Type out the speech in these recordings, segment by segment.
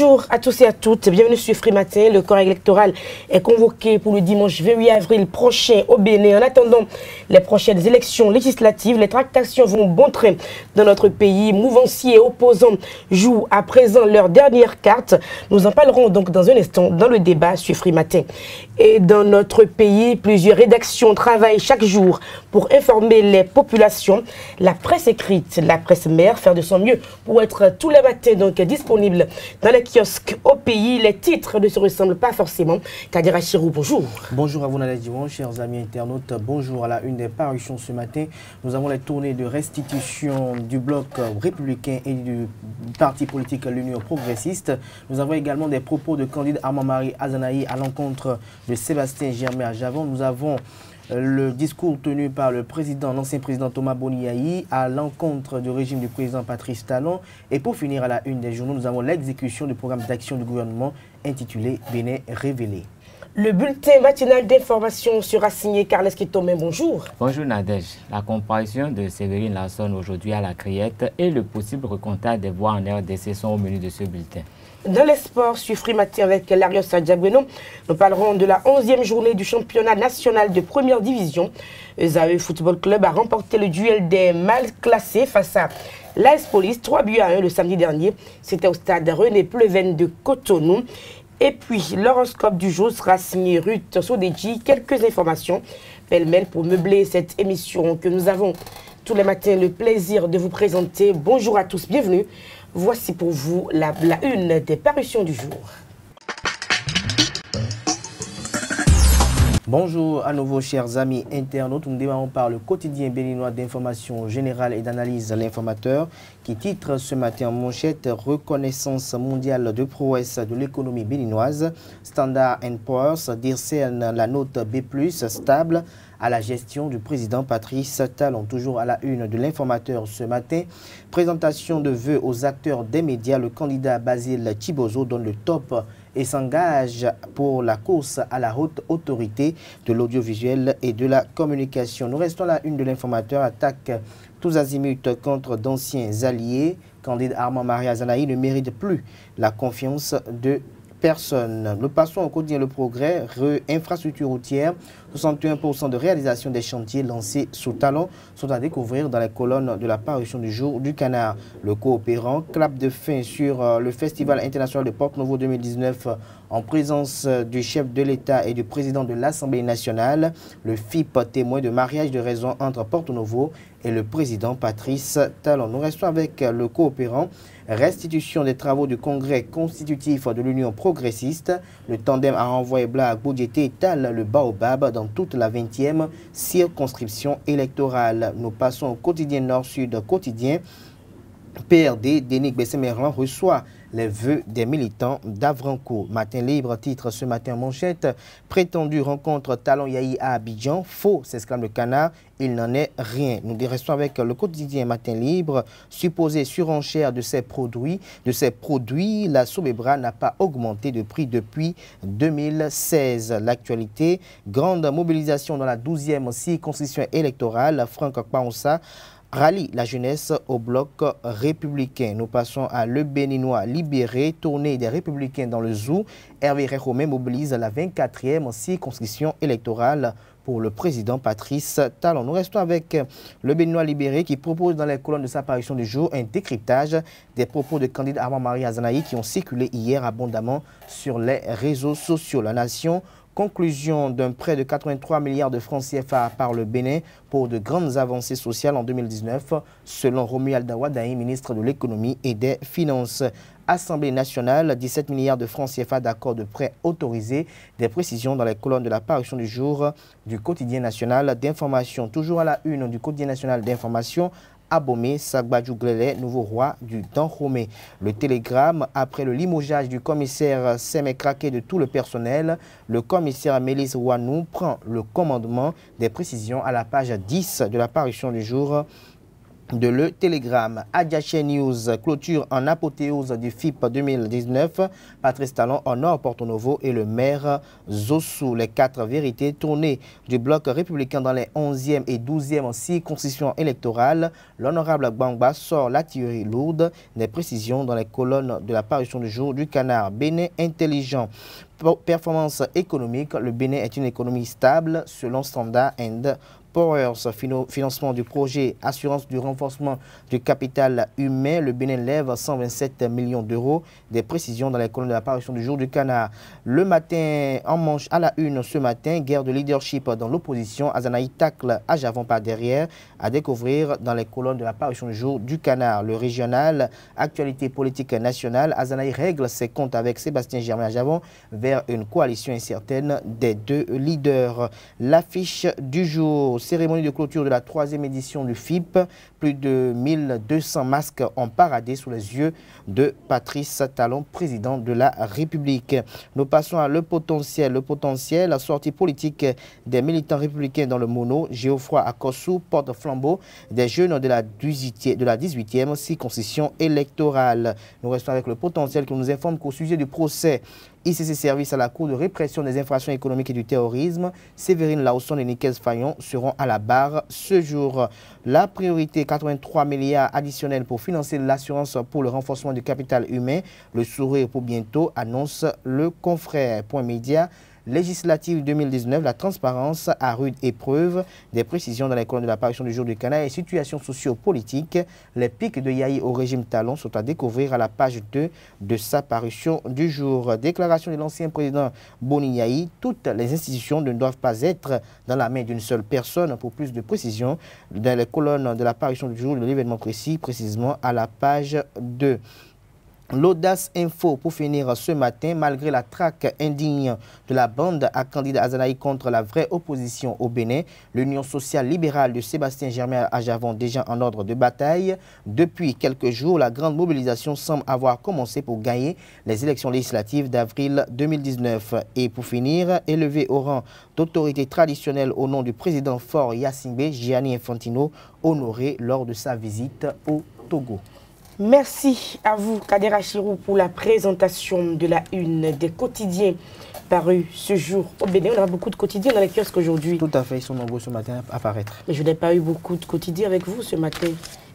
Bonjour à tous et à toutes, bienvenue sur Free Matin. Le corps électoral est convoqué pour le dimanche 28 avril prochain au Bénin. En attendant les prochaines élections législatives, les tractations vont bon train dans notre pays. Mouvanciers et opposants jouent à présent leur dernière carte. Nous en parlerons donc dans un instant dans le débat sur Free Matin. Et dans notre pays, plusieurs rédactions travaillent chaque jour pour informer les populations. La presse écrite, la presse mère, faire de son mieux pour être tous les matins donc disponible dans les kiosques au pays. Les titres ne se ressemblent pas forcément. Kadira Chirou, bonjour. Bonjour à vous, Nadège Diwan, chers amis internautes. Bonjour à la une des parutions ce matin. Nous avons les tournées de restitution du bloc républicain et du parti politique l'Union progressiste. Nous avons également des propos de Candide Armand-Marie Azanaï à l'encontre de Sébastien Germain à Javon. Nous avons le discours tenu par l'ancien président Thomas Boniaï à l'encontre du régime du président Patrice Talon. Et pour finir à la une des journaux, nous avons l'exécution du programme d'action du gouvernement intitulé Bénin révélé. Le bulletin matinal d'information sera signé Carles Kitome. Bonjour. Bonjour Nadège. La comparution de Séverine Larsson aujourd'hui à la Criette et le possible recomptage des voix en RDC sont au menu de ce bulletin. Dans les sports, sur Free Matin avec Larios Adjabweno, nous parlerons de la 11e journée du championnat national de première division. Zawe Football Club a remporté le duel des mal classés face à l'AS Police, 3-1 le samedi dernier. C'était au stade René Pleven de Cotonou. Et puis, l'horoscope du jour sera signé Ruth Sodeji. Quelques informations pêle-mêle pour meubler cette émission que nous avons tous les matins le plaisir de vous présenter. Bonjour à tous, bienvenue. Voici pour vous la une des parutions du jour. Bonjour à nouveau chers amis internautes, nous démarrons par le quotidien béninois d'information générale et d'analyse L'Informateur qui titre ce matin en manchette reconnaissance mondiale de prouesse de l'économie béninoise. Standard & Poor's décerne la note B+, stable à la gestion du président Patrice Talon. Toujours à la une de L'Informateur ce matin, présentation de vœux aux acteurs des médias, le candidat Basile Chibozo donne le top et s'engage pour la course à la haute autorité de l'audiovisuel et de la communication. Nous restons à la une de L'Informateur, attaque tous azimuts contre d'anciens alliés. Candide Armand-Marie Azanaï ne mérite plus la confiance de personne. Nous passons au quotidien Le Progrès, infrastructure routière, 61% de réalisation des chantiers lancés sous Talon sont à découvrir dans les colonnes de la parution du jour du Canard. Le coopérant clap de fin sur le Festival international de Porto Novo 2019 en présence du chef de l'État et du président de l'Assemblée nationale. Le FIP témoin de mariage de raison entre Porto Novo et le président Patrice Talon. Nous restons avec le coopérant. Restitution des travaux du congrès constitutif de l'Union progressiste. Le tandem a renvoyé Black Boudjete étale le baobab dans toute la 20e circonscription électorale. Nous passons au quotidien Nord-Sud quotidien. PRD, Denis Bessemerlan reçoit les vœux des militants d'Avrancourt. Matin libre titre ce matin en manchette. Prétendue rencontre Talon Yahi à Abidjan. Faux, s'exclame le Canard. Il n'en est rien. Nous restons avec le quotidien Matin libre. Supposée surenchère de ces produits. La Sobebra n'a pas augmenté de prix depuis 2016. L'actualité, grande mobilisation dans la 12e circonscription électorale. Franck Kpaonsa rallie la jeunesse au bloc républicain. Nous passons à Le Béninois libéré, tournée des républicains dans le zoo. Hervé Réhomé mobilise la 24e circonscription électorale pour le président Patrice Talon. Nous restons avec Le Béninois libéré qui propose dans les colonnes de sa parution du jour un décryptage des propos de Candide Armand-Marie Azanaï qui ont circulé hier abondamment sur les réseaux sociaux. La Nation, conclusion d'un prêt de 83 milliards de francs CFA par le Bénin pour de grandes avancées sociales en 2019, selon Romuald Wadaï, ministre de l'économie et des finances. Assemblée nationale, 17 milliards de francs CFA d'accords de prêt autorisés. Des précisions dans les colonnes de la parution du jour du quotidien national d'information. Toujours à la une du quotidien national d'information, Abomé, Sagbadjou Glele, nouveau roi du Dahomey. Le télégramme, après le limogeage du commissaire Semekrake de tout le personnel, le commissaire Mélis Wanou prend le commandement. Des précisions à la page 10 de la parution du jour de Le Télégramme. Adiaché News, clôture en apothéose du FIP 2019. Patrice Talon honore Porto Novo et le maire Zossou. Les 4 vérités tournées du bloc républicain dans les 11e et 12e circonscriptions électorales. L'honorable Gbangba sort la théorie lourde des précisions dans les colonnes de la parution du jour du Canard. Bénin intelligent. Performance économique, le Bénin est une économie stable selon Standard & Poor's. Financement du projet, assurance du renforcement du capital humain, le Bénin lève 127 millions d'euros. Des précisions dans les colonnes de la parution du jour du Canard. Le matin, en manche à la une ce matin, guerre de leadership dans l'opposition. Azanaï tacle à Javon par derrière, à découvrir dans les colonnes de la parution du jour du Canard. Le régional, actualité politique nationale, Azanaï règle ses comptes avec Sébastien Germain à Javon vers une coalition incertaine des 2 leaders. L'affiche du jour. Cérémonie de clôture de la 3e édition du FIP. Plus de 1200 masques ont paradé sous les yeux de Patrice Talon, président de la République. Nous passons à le potentiel. Le potentiel, la sortie politique des militants républicains dans le Mono. Geoffroy Akossou porte flambeau des jeunes de la 18e circonscription électorale. Nous restons avec le potentiel qui nous informe qu'au sujet du procès ICC Service à la Cour de répression des infractions économiques et du terrorisme, Séverine Lausson et Nicaise Fayon seront à la barre ce jour. La priorité, 83 milliards additionnels pour financer l'assurance pour le renforcement du capital humain. Le sourire pour bientôt, annonce le confrère. Point média. Législative 2019, la transparence à rude épreuve. Des précisions dans les colonnes de la parution du jour du Canard et situations socio-politiques. Les pics de Yahi au régime Talon sont à découvrir à la page 2 de sa parution du jour. Déclaration de l'ancien président Boni Yahi. Toutes les institutions ne doivent pas être dans la main d'une seule personne. Pour plus de précisions, dans les colonnes de la parution du jour de l'événement précis, précisément à la page 2. L'audace info pour finir ce matin, malgré la traque indigne de la bande à candidat Azanaï contre la vraie opposition au Bénin, l'Union sociale libérale de Sébastien Germain à Javon déjà en ordre de bataille. Depuis quelques jours, la grande mobilisation semble avoir commencé pour gagner les élections législatives d'avril 2019. Et pour finir, élevé au rang d'autorité traditionnelle au nom du président fort Yassimbe, Gianni Infantino, honoré lors de sa visite au Togo. Merci à vous, Kadera Chirou, pour la présentation de la une des quotidiens parus ce jour au Bénin. On a beaucoup de quotidiens dans les kiosques aujourd'hui. Tout à fait, ils sont nombreux ce matin à apparaître. Mais je n'ai pas eu beaucoup de quotidiens avec vous ce matin.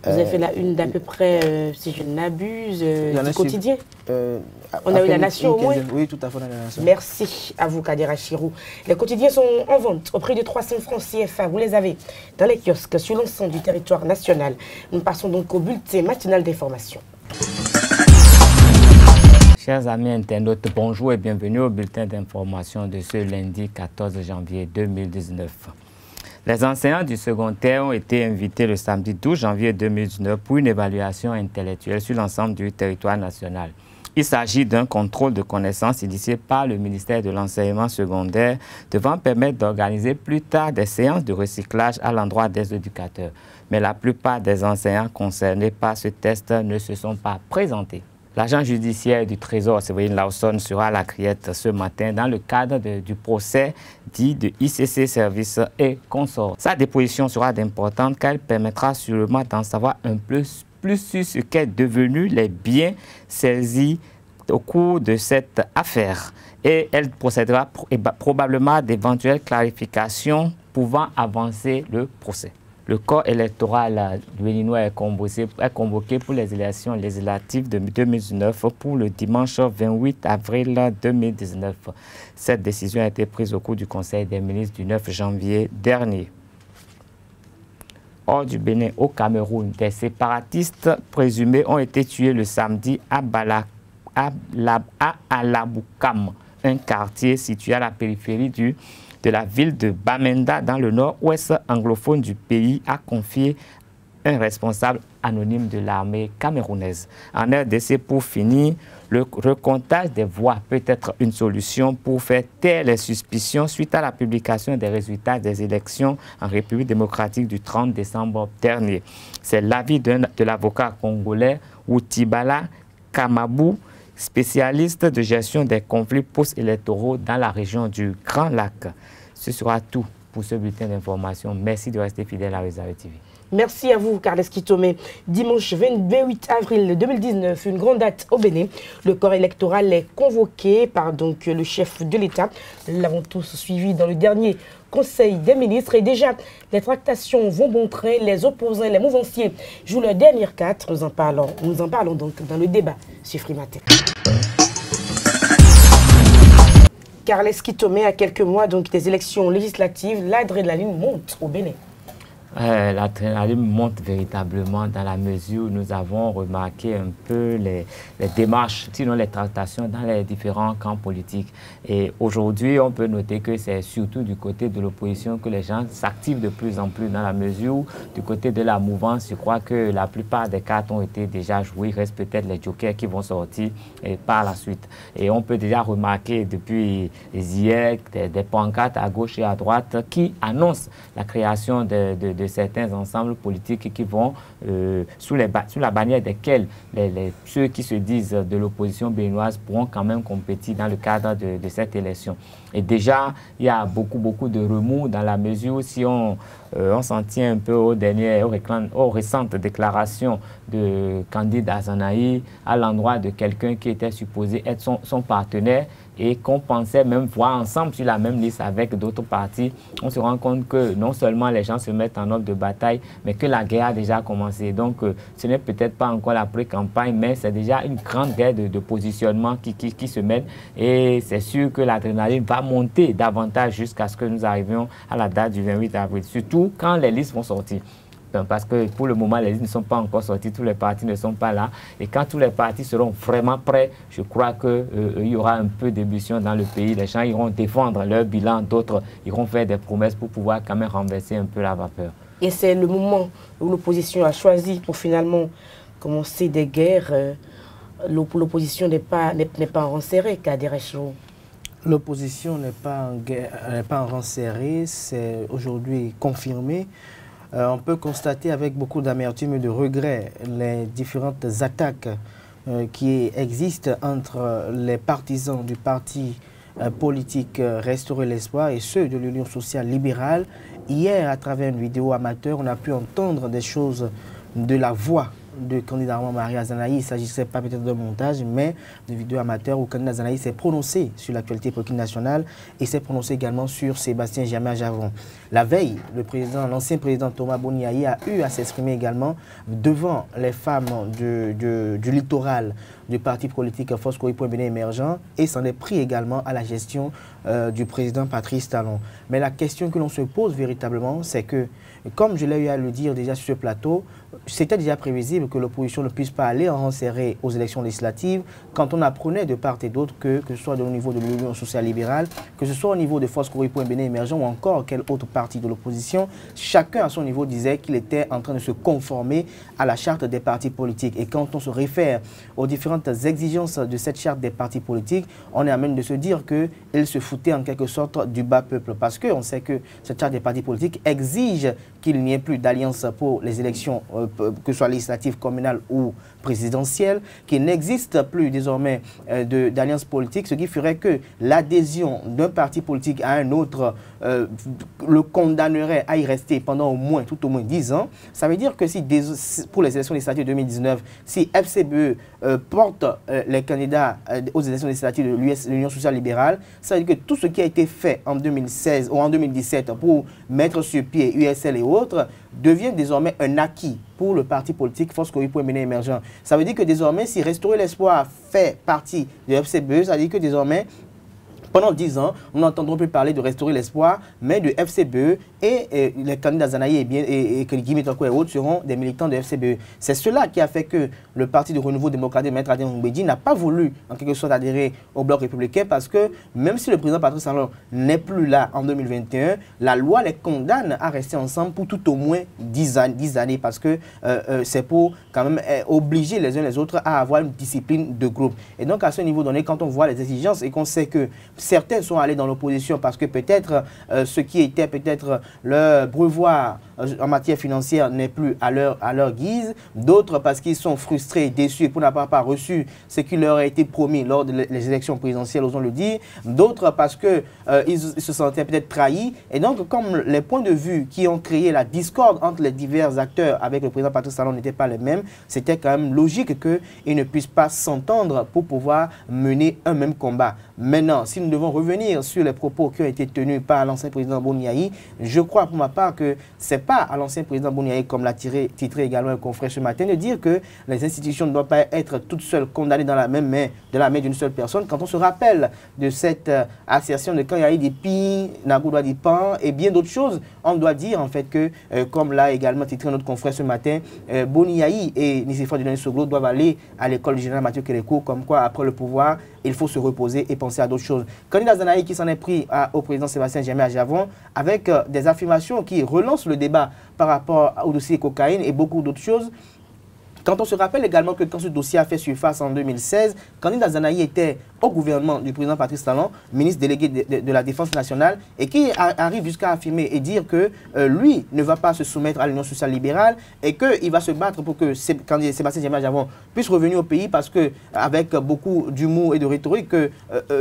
Vous avez fait la une d'à peu près, si je n'abuse, du quotidien. On a eu La Nation au moins. Oui, tout à fait, on a La Nation. Merci à vous, Kadera Chirou. Les quotidiens sont en vente au prix de 300 francs CFA. Vous les avez dans les kiosques sur l'ensemble du territoire national. Nous passons donc au bulletin matinal d'information. Chers amis internautes, bonjour et bienvenue au bulletin d'information de ce lundi 14 janvier 2019. Les enseignants du secondaire ont été invités le samedi 12 janvier 2019 pour une évaluation intellectuelle sur l'ensemble du territoire national. Il s'agit d'un contrôle de connaissances initié par le ministère de l'enseignement secondaire devant permettre d'organiser plus tard des séances de recyclage à l'endroit des éducateurs. Mais la plupart des enseignants concernés par ce test ne se sont pas présentés. L'agent judiciaire du Trésor, Séverine Lausson, sera à la Criette ce matin dans le cadre du procès dit de ICC Service et consorts. Sa déposition sera d'importante car elle permettra sûrement d'en savoir un peu plus sur ce qu'est devenu les biens saisis au cours de cette affaire. Et elle procédera probablement à d'éventuelles clarifications pouvant avancer le procès. Le corps électoral béninois est convoqué pour les élections législatives de 2019 pour le dimanche 28 avril 2019. Cette décision a été prise au cours du Conseil des ministres du 9 janvier dernier. Hors du Bénin, au Cameroun, des séparatistes présumés ont été tués le samedi à Alaboukam, un quartier situé à la périphérie de la ville de Bamenda dans le nord-ouest anglophone du pays, a confié un responsable anonyme de l'armée camerounaise. En RDC, pour finir, le recomptage des voix peut être une solution pour faire taire les suspicions suite à la publication des résultats des élections en République démocratique du 30 décembre dernier. C'est l'avis de l'avocat congolais Outibala Kamabou, spécialiste de gestion des conflits post-électoraux dans la région du Grand Lac. Ce sera tout pour ce bulletin d'information. Merci de rester fidèle à Réserve TV. Merci à vous, Carles Kitomé. Dimanche 28 avril 2019, une grande date au Bénin. Le corps électoral est convoqué par donc, le chef de l'État. Nous l'avons tous suivi dans le dernier Conseil des ministres. Et déjà, les tractations vont bon train. Les opposants, les mouvanciers jouent leur dernière carte. Nous en parlons donc dans le débat sur Frimatin. Carles Kitomé, à quelques mois donc, des élections législatives, l'adrénaline monte au Bénin. L'adrénaline monte véritablement dans la mesure où nous avons remarqué un peu les démarches, sinon les tractations dans les différents camps politiques. Et aujourd'hui, on peut noter que c'est surtout du côté de l'opposition que les gens s'activent de plus en plus dans la mesure où, du côté de la mouvance, je crois que la plupart des cartes ont été déjà jouées. Il reste peut-être les jokers qui vont sortir par la suite. Et on peut déjà remarquer depuis hier des pancartes à gauche et à droite qui annoncent la création de certains ensembles politiques qui vont, sous la bannière desquels ceux qui se disent de l'opposition béninoise pourront quand même compétir dans le cadre de cette élection. Et déjà, il y a beaucoup de remous dans la mesure où si on s'en tient un peu aux récentes déclarations de Candide Azanaï à l'endroit de quelqu'un qui était supposé être son partenaire et qu'on pensait même voir ensemble sur la même liste avec d'autres partis, on se rend compte que non seulement les gens se mettent en ordre de bataille, mais que la guerre a déjà commencé. Donc, ce n'est peut-être pas encore la pré-campagne, mais c'est déjà une grande guerre de positionnement qui se mène. Et c'est sûr que l'adrénaline va monter davantage jusqu'à ce que nous arrivions à la date du 28 avril, surtout quand les listes vont sortir. Parce que pour le moment, les listes ne sont pas encore sorties, tous les partis ne sont pas là. Et quand tous les partis seront vraiment prêts, je crois qu'il y aura un peu d'ébullition dans le pays. Les gens iront défendre leur bilan, d'autres iront faire des promesses pour pouvoir quand même renverser un peu la vapeur. Et c'est le moment où l'opposition a choisi pour finalement commencer des guerres. L'opposition n'est pas en rang serré, Kader Echlo. L'opposition n'est pas en rang serré, c'est aujourd'hui confirmé. On peut constater avec beaucoup d'amertume et de regret les différentes attaques qui existent entre les partisans du parti politique Restaurer l'Espoir et ceux de l'Union sociale libérale. Hier, à travers une vidéo amateur, on a pu entendre des choses de la voix de candidat Marie Azanaï. Il ne s'agissait pas peut-être de montage, mais de vidéo amateur où candidat Azanaï s'est prononcé sur l'actualité politique nationale et s'est prononcé également sur Sébastien Jammer-Javon. La veille, l'ancien président Thomas Boniaï a eu à s'exprimer également devant les femmes du littoral du parti politique Force Corée Bénin Émergent et s'en est pris également à la gestion du président Patrice Talon. Mais la question que l'on se pose véritablement, c'est que, comme je l'ai eu à le dire déjà sur ce plateau, c'était déjà prévisible que l'opposition ne puisse pas aller en rang serré aux élections législatives quand on apprenait de part et d'autre que ce soit au niveau de l'Union sociale libérale, que ce soit au niveau de Force Corée Bénin Émergent ou encore quel autre parti de l'opposition, chacun à son niveau disait qu'il était en train de se conformer à la charte des partis politiques. Et quand on se réfère aux différentes exigences de cette charte des partis politiques, on est à même de se dire qu'ils se foutaient en quelque sorte du bas peuple, parce qu'on sait que cette charte des partis politiques exige qu'il n'y ait plus d'alliance pour les élections, que ce soit législatives, communales ou présidentielles, qu'il n'existe plus désormais d'alliance politique, ce qui ferait que l'adhésion d'un parti politique à un autre le condamnerait à y rester pendant tout au moins 10 ans. Ça veut dire que si pour les élections législatives 2019, si FCBE porte les candidats aux élections législatives de l'Union sociale libérale, ça veut dire que tout ce qui a été fait en 2016 ou en 2017 pour mettre sur pied USL et autres devient désormais un acquis pour le parti politique Force Corée Bénin Émergent. Ça veut dire que désormais, si Restaurer l'Espoir fait partie de FCBE, ça veut dire que désormais, pendant 10 ans, nous n'entendrons plus parler de Restaurer l'Espoir, mais de FCBE et les candidats Zanaï et Guy Mitoko et autres seront des militants de FCBE. C'est cela qui a fait que le parti de renouveau démocratique, Maître Adrien Mbedi, n'a pas voulu en quelque sorte adhérer au bloc républicain parce que même si le président Patrice Talon n'est plus là en 2021, la loi les condamne à rester ensemble pour tout au moins 10 années parce que c'est pour quand même obliger les uns les autres à avoir une discipline de groupe. Et donc à ce niveau donné, quand on voit les exigences et qu'on sait que certains sont allés dans l'opposition parce que peut-être ce qui était peut-être leur breuvage en matière financière n'est plus à leur guise, d'autres parce qu'ils sont frustrés, déçus pour n'avoir pas reçu ce qui leur a été promis lors des élections présidentielles, osons le dire, d'autres parce que ils se sentaient peut-être trahis. Et donc, comme les points de vue qui ont créé la discorde entre les divers acteurs avec le président Patrice Talon n'étaient pas les mêmes, c'était quand même logique qu'ils ne puissent pas s'entendre pour pouvoir mener un même combat. Maintenant, si nous devons revenir sur les propos qui ont été tenus par l'ancien président Boni Yayi, je crois pour ma part que ce n'est pas à l'ancien président Boni Yayi, comme l'a titré également un confrère ce matin, de dire que les institutions ne doivent pas être toutes seules condamnées dans la même main, de la main d'une seule personne. Quand on se rappelle de cette assertion de quand il y a eu des pins, Nagou doit des pans et bien d'autres choses, on doit dire en fait que, comme l'a également titré notre confrère ce matin, Boni Yayi et Nicéphore Dieudonné Soglo doivent aller à l'école du général Mathieu Kérékou, comme quoi après le pouvoir, il faut se reposer et penser à d'autres choses. Candidat Zanaï qui s'en est pris au président Sébastien Germain à Javon avec des affirmations qui relancent le débat par rapport au dossier cocaïne et beaucoup d'autres choses. Quand on se rappelle également que quand ce dossier a fait surface en 2016, Candidat Zanaï était au gouvernement du président Patrice Talon, ministre délégué de la Défense nationale, et qui arrive jusqu'à affirmer et dire que lui ne va pas se soumettre à l'Union sociale libérale et qu'il va se battre pour que Sébastien Germain Javon puisse revenir au pays parce que, avec beaucoup d'humour et de rhétorique,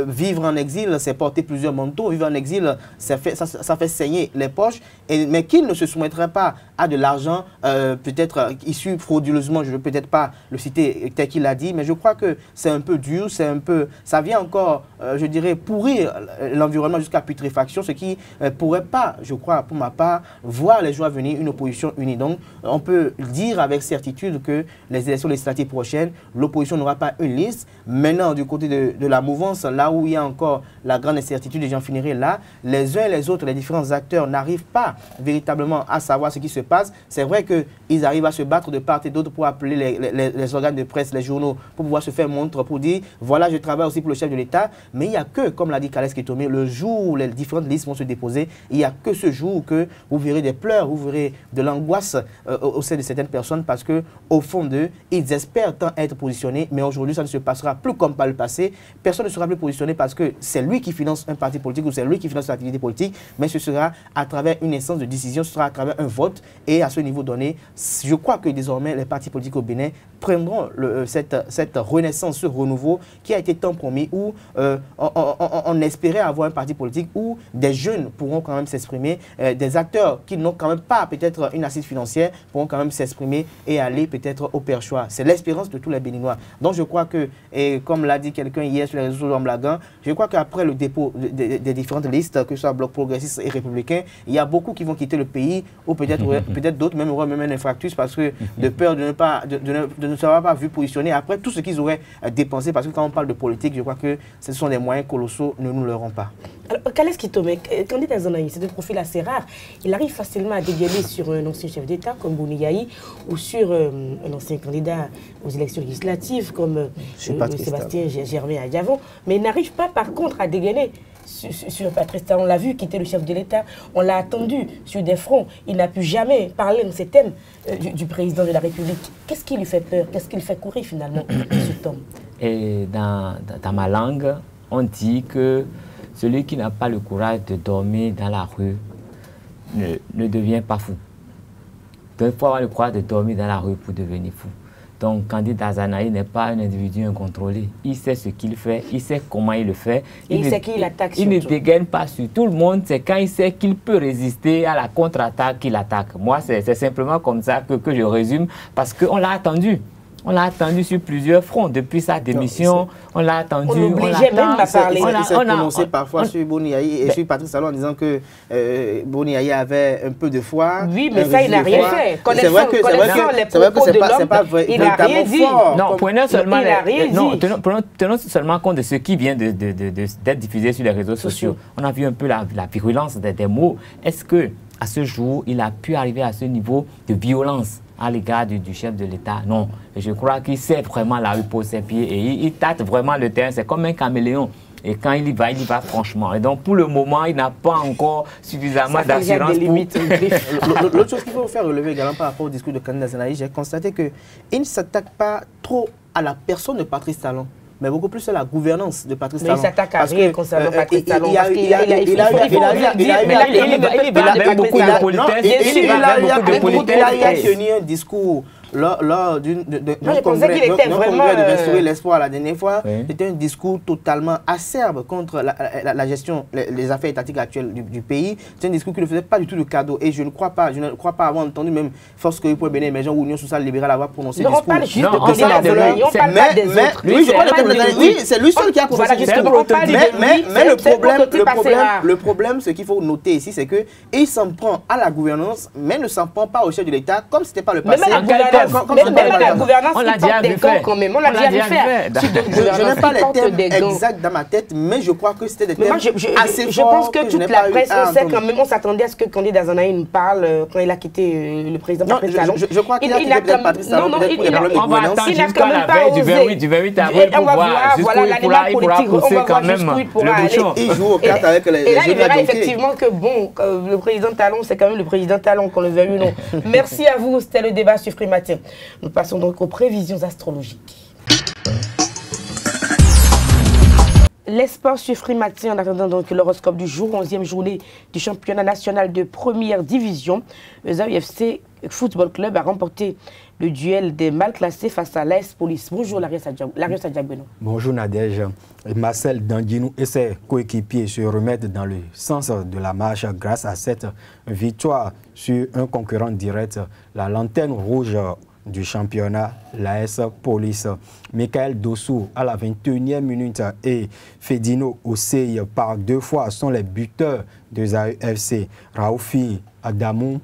vivre en exil, c'est porter plusieurs manteaux, vivre en exil, ça fait saigner les poches, mais qu'il ne se soumettrait pas à de l'argent peut-être issu frauduleusement, je ne veux peut-être pas le citer tel qu'il l'a dit, mais je crois que c'est un peu dur, ça vient encore, je dirais, pourrir l'environnement jusqu'à putréfaction, ce qui ne pourrait pas, je crois, pour ma part, voir les jours à venir une opposition unie. Donc, on peut dire avec certitude que les élections législatives prochaines, l'opposition n'aura pas une liste. Maintenant, du côté de la mouvance, là où il y a encore la grande incertitude, et j'en finirai là, les uns et les autres, les différents acteurs n'arrivent pas véritablement à savoir ce qui se passe. C'est vrai qu'ils arrivent à se battre de part et d'autre pour appeler les organes de presse, les journaux, pour pouvoir se faire montre, pour dire, voilà, je travaille aussi pour le chef de l'État. Mais il n'y a que, comme l'a dit Kales Kitomé, le jour où les différentes listes vont se déposer, il n'y a que ce jour que vous verrez des pleurs, vous verrez de l'angoisse au sein de certaines personnes parce que au fond d'eux, ils espèrent tant être positionnés, mais aujourd'hui, ça ne se passera plus comme par le passé. Personne ne sera plus positionné parce que c'est lui qui finance un parti politique ou c'est lui qui finance l'activité politique, mais ce sera à travers une instance de décision, ce sera à travers un vote. Et à ce niveau donné, je crois que désormais, les partis politiques au Bénin prendront cette renaissance, ce renouveau qui a été tant promis, où on espérait avoir un parti politique où des jeunes pourront quand même s'exprimer, des acteurs qui n'ont quand même pas peut-être une assise financière pourront quand même s'exprimer et aller peut-être au perchoir. C'est l'espérance de tous les Béninois. Donc je crois que, et comme l'a dit quelqu'un hier sur les réseaux sociaux en blaguant, je crois qu'après le dépôt des différentes listes, que ce soit Bloc progressiste et républicain, il y a beaucoup qui vont quitter le pays, ou peut-être d'autres même auraient même un infarctus parce que de peur de ne se pas vu positionner après tout ce qu'ils auraient dépensé, parce que quand on parle de politique, je crois que ce sont des moyens colossaux, ne nous l'aurons pas. Alors, Kales Kitomé, candidat Zanaï, c'est un profil assez rare. Il arrive facilement à dégainer sur un ancien chef d'État comme Boni Yayi ou sur un ancien candidat aux élections législatives comme Sébastien Germain à Javon, mais il n'arrive pas par contre à dégainer sur Patrice Talon. On l'a vu quitter le chef de l'État, on l'a attendu sur des fronts, il n'a pu jamais parler de ces thèmes du président de la République. Qu'est-ce qui lui fait peur? Qu'est-ce qui lui fait courir finalement ce temps? Et dans ma langue, on dit que celui qui n'a pas le courage de dormir dans la rue ne devient pas fou. Donc il faut avoir le courage de dormir dans la rue pour devenir fou. Donc, candidat Zanaï n'est pas un individu incontrôlé. Il sait ce qu'il fait, il sait comment il le fait. Il sait qu'il attaque. Il ne dégaine pas sur tout le monde. C'est quand il sait qu'il peut résister à la contre-attaque qu'il attaque. Moi, c'est simplement comme ça que je résume, parce qu'on l'a attendu. On l'a attendu sur plusieurs fronts. Depuis sa démission, on l'a attendu. On l'obligeait même à parler. Il s'est prononcé parfois sur Boni Yayi et sur Patrice Talon en disant que Boni Yayi avait un peu de foi. Oui, mais ça, il n'a rien fait. Connaissant les propos de l'homme, il n'a rien dit. Non, tenons seulement compte de ce qui vient d'être diffusé sur les réseaux sociaux. On a vu un peu la virulence des mots. Est-ce que à ce jour, il a pu arriver à ce niveau de violence à l'égard du chef de l'État? Non. Je crois qu'il sait vraiment là où il pose ses pieds et il tâte vraiment le terrain. C'est comme un caméléon. Et quand il y va franchement. Et donc, pour le moment, il n'a pas encore suffisamment d'assurance pour... L'autre chose qu'il faut faire relever également par rapport au discours de candidat Zanaï, j'ai constaté qu'il ne s'attaque pas trop à la personne de Patrice Talon. mais beaucoup plus sur la gouvernance de Patrice Talon. Mais il s'attaque à rien concernant Patrice Talon. Il a tenu un discours lors d'un congrès de restaurer l'espoir la dernière fois. C'était un discours totalement acerbe contre la gestion, les affaires étatiques actuelles du pays. C'est un discours qui ne faisait pas du tout de cadeau. Et je ne crois pas avoir entendu même Force Koyo pour Bénin émergent ou Union sociale libérale avoir prononcé le discours. On parle juste de candidat de lui, on parle pas des autres. Oui, c'est lui seul qui a prononcé le discours. Mais le problème, ce qu'il faut noter ici, c'est qu'il s'en prend à la gouvernance, mais ne s'en prend pas au chef de l'État, comme ce n'était pas le passé. La gouvernance, on l'a déjà vu faire quand même. On l'a déjà vu faire. Je n'ai pas les termes exacts dans ma tête, mais je crois que c'était des termes assez forts. Je pense que toute la presse, on sait quand même, on s'attendait à ce que Candidat Dazanaï nous parle quand il a quitté le président Patrice Talon. Je crois qu'il a quitté peut-être Patrice Talon. On va attendre jusqu'à la veille du 28 avril pour voir jusqu'où il pourra pousser quand même le bouchon. Il joue aux cartes avec les jeunes. Et là, il verra effectivement que bon, le président Talon, c'est quand même le président Talon, qu'on le veuille ou non. Merci à vous, c'était le débat sur Free Matin. Nous passons donc aux prévisions astrologiques. Les sports sur Free Matin, en attendant donc l'horoscope du jour, 11e journée du championnat national de première division. Ezaoui FC Football Club a remporté le duel des mal classés face à l'AS Police. Bonjour Larios Adjagbeno. Bonjour Nadège. Marcel Dandinou et ses coéquipiers se remettent dans le sens de la marche grâce à cette victoire sur un concurrent direct, la lanterne rouge du championnat, l'AS Police. Michael Dossou à la 21e minute et Fedino Osei par 2 fois sont les buteurs de Ezaoui FC. Raoufi Adamou,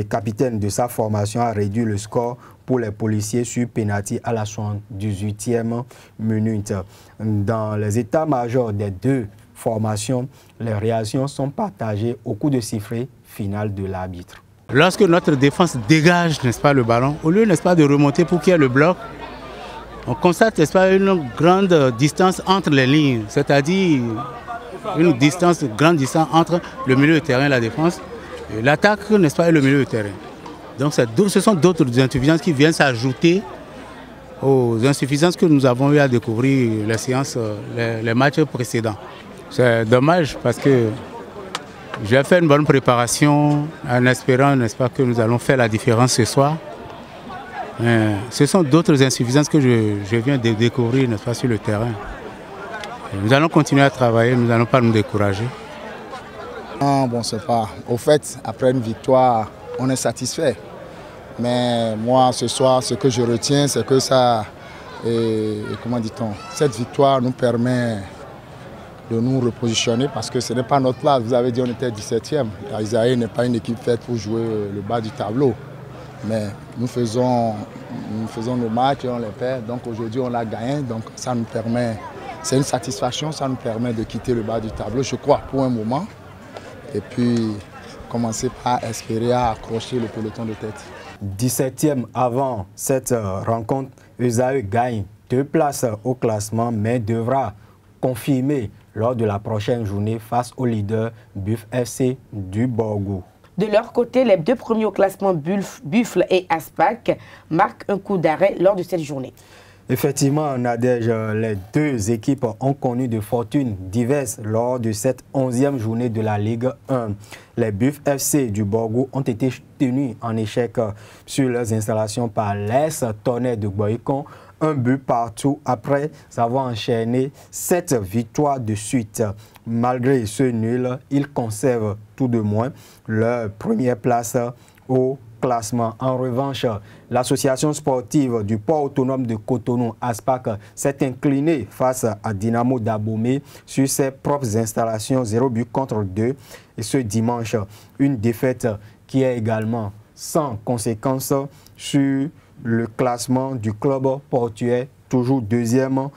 capitaine de sa formation, a réduit le score pour les policiers sur pénalty à la 78e minute. Dans les états-majors des 2 formations, les réactions sont partagées au coup de sifflet final de l'arbitre. Lorsque notre défense dégage, n'est-ce pas, le ballon, au lieu, n'est-ce pas, de remonter pour qu'il y ait le bloc, on constate, n'est-ce pas, une grande distance entre les lignes, c'est-à-dire une grande distance entre le milieu de terrain et la défense, l'attaque, n'est-ce pas, et le milieu de terrain. Donc ce sont d'autres insuffisances qui viennent s'ajouter aux insuffisances que nous avons eu à découvrir les matchs précédents. C'est dommage parce que j'ai fait une bonne préparation en espérant, n'est-ce pas, que nous allons faire la différence ce soir. Mais ce sont d'autres insuffisances que je viens de découvrir, n'est-ce pas, sur le terrain. Et nous allons continuer à travailler, nous n'allons pas nous décourager. Non, bon, c'est pas. Au fait, après une victoire, on est satisfait. Mais moi, ce soir, ce que je retiens, c'est que ça, comment dit-on, cette victoire nous permet de nous repositionner parce que ce n'est pas notre place. Vous avez dit qu'on était 17e. Ezaoui n'est pas une équipe faite pour jouer le bas du tableau. Mais nous faisons nos matchs et on les perd. Donc aujourd'hui, on l'a gagné. Donc ça nous permet, c'est une satisfaction, ça nous permet de quitter le bas du tableau, je crois, pour un moment. Et puis commencer par espérer à accrocher le peloton de tête. 17e avant cette rencontre, Ezaoui gagne 2 places au classement, mais devra confirmer lors de la prochaine journée face au leader Buff FC du Borgou. De leur côté, les 2 premiers au classement Buffle et Aspac marquent un coup d'arrêt lors de cette journée. Effectivement, Nadège, les 2 équipes ont connu de fortunes diverses lors de cette 11e journée de la Ligue 1. Les Buff FC du Borgou ont été tenus en échec sur leurs installations par l'AS Tonnerre de Boycon. 1 but partout après avoir enchaîné 7 victoires de suite. Malgré ce nul, ils conservent tout de moins leur première place au classement. En revanche, l'association sportive du port autonome de Cotonou, ASPAC, s'est inclinée face à Dynamo d'Abomey sur ses propres installations, 0 but contre 2. Et ce dimanche, une défaite qui est également sans conséquence sur le classement du club portuaire, toujours 2e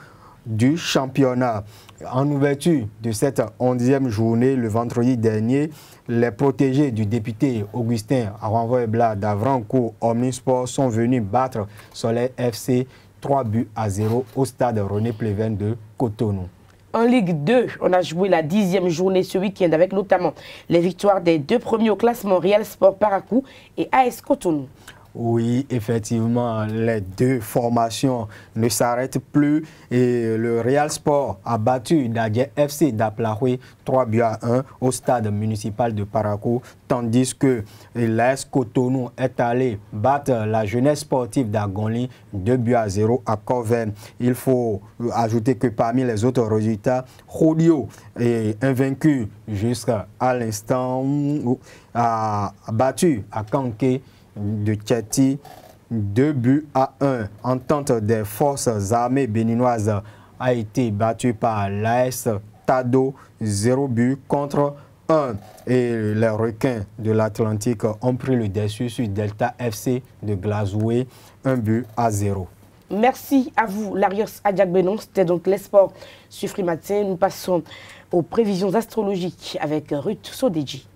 du championnat. En ouverture de cette 11e journée, le vendredi dernier, les protégés du député Augustin Aranvoy-Bla d'Avrancourt Omnisport sont venus battre Soleil FC 3 buts à 0 au stade René Pleven de Cotonou. En Ligue 2, on a joué la 10e journée ce week-end avec notamment les victoires des 2 premiers au classement Real Sport Parakou et AS Cotonou. Oui, effectivement, les deux formations ne s'arrêtent plus et le Real Sport a battu Dadje FC d'Aplahoui 3-1 au stade municipal de Parakou, tandis que l'AS Cotonou est allé battre la jeunesse sportive d'Agonli 2-0 à Corven. Il faut ajouter que parmi les autres résultats, Rodio est invaincu jusqu'à l'instant, a battu à Kanké de Tchati 2-1. Entente des forces armées béninoises a été battue par l'AS Tado 0-1 et les requins de l'Atlantique ont pris le dessus sur Delta FC de Glazoué 1-0. Merci à vous, Larios Adjak-Benon. C'était donc les sports sur Free Matin. Nous passons aux prévisions astrologiques avec Ruth Sodeji.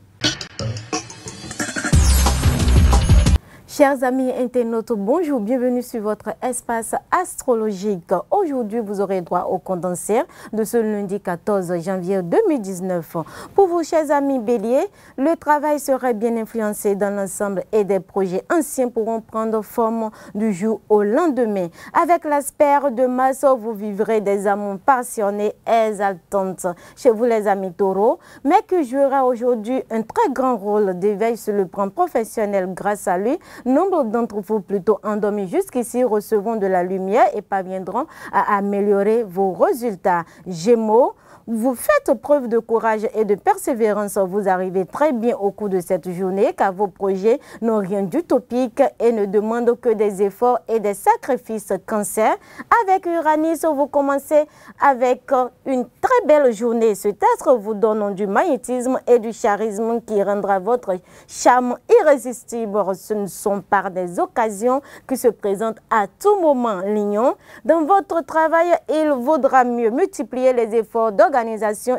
Chers amis internautes, bonjour, bienvenue sur votre espace astrologique. Aujourd'hui, vous aurez droit au condensé de ce lundi 14 janvier 2019. Pour vous, chers amis béliers, le travail serait bien influencé dans l'ensemble et des projets anciens pourront prendre forme du jour au lendemain. Avec l'aspect de Mars, vous vivrez des amours passionnés et exaltantes. Chez vous, les amis taureaux, Mercure jouera aujourd'hui un très grand rôle d'éveil sur le plan professionnel grâce à lui. Nombre d'entre vous plutôt endormis jusqu'ici recevront de la lumière et parviendront à améliorer vos résultats. Gémeaux, vous faites preuve de courage et de persévérance. Vous arrivez très bien au cours de cette journée car vos projets n'ont rien d'utopique et ne demandent que des efforts et des sacrifices. Cancer, avec Uranus, vous commencez avec une très belle journée. Ce astre vous donne du magnétisme et du charisme qui rendra votre charme irrésistible. Ce ne sont pas des occasions qui se présentent à tout moment. Lion, dans votre travail, il vaudra mieux multiplier les efforts d'organisation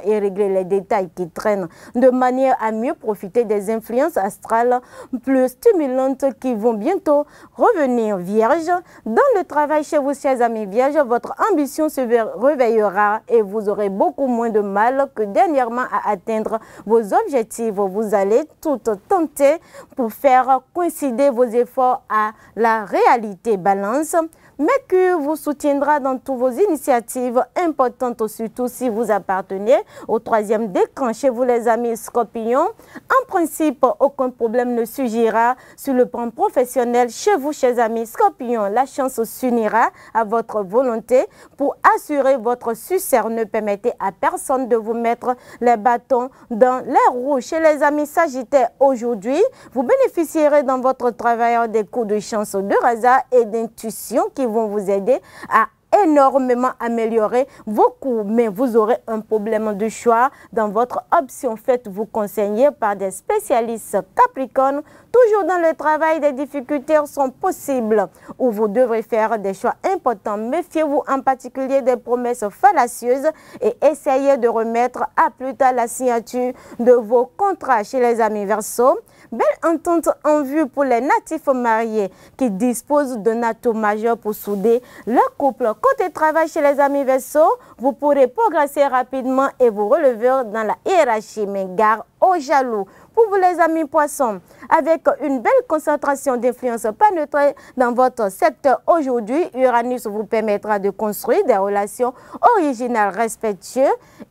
et régler les détails qui traînent de manière à mieux profiter des influences astrales plus stimulantes qui vont bientôt revenir. Vierge, dans le travail chez vous, chers amis vierges, votre ambition se réveillera et vous aurez beaucoup moins de mal que dernièrement à atteindre vos objectifs. Vous allez tout tenter pour faire coïncider vos efforts à la réalité. Balance, Mercure vous soutiendra dans toutes vos initiatives importantes, surtout si vous appartenez au troisième décan. Chez vous, les amis scorpions, en principe, aucun problème ne surgira sur le plan professionnel. Chez vous, chers amis scorpions, la chance s'unira à votre volonté pour assurer votre succès. Ne permettez à personne de vous mettre les bâtons dans les roues. Chez les amis sagittaires, aujourd'hui, vous bénéficierez dans votre travail des coups de chance de hasard et d'intuition qui vont vous aider à énormément améliorer vos coûts, mais vous aurez un problème de choix dans votre option. Faites-vous conseiller par des spécialistes. Capricorne, toujours dans le travail, des difficultés sont possibles où vous devrez faire des choix importants. Méfiez-vous en particulier des promesses fallacieuses et essayez de remettre à plus tard la signature de vos contrats. Chez les amis Verseau, belle entente en vue pour les natifs mariés qui disposent d'un atout majeur pour souder leur couple. Côté travail chez les amis Verseau, vous pourrez progresser rapidement et vous relever dans la hiérarchie, mais gare aux jaloux. Pour vous les amis poissons, avec une belle concentration d'influence pénétrée dans votre secteur aujourd'hui, Uranus vous permettra de construire des relations originales, respectueuses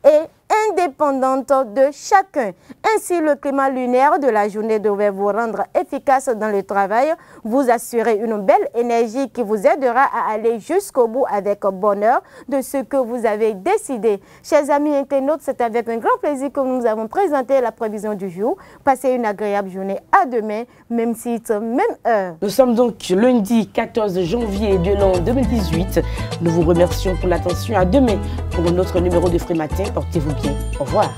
et indépendante de chacun. Ainsi, le climat lunaire de la journée devrait vous rendre efficace dans le travail, vous assurer une belle énergie qui vous aidera à aller jusqu'au bout avec bonheur de ce que vous avez décidé. Chers amis internautes, c'est avec un grand plaisir que nous avons présenté la prévision du jour. Passez une agréable journée. À demain, même site, même heure. Nous sommes donc lundi 14 janvier de l'an 2018. Nous vous remercions pour l'attention. À demain pour un autre numéro de Free Matin. Portez-vous bien. Au revoir.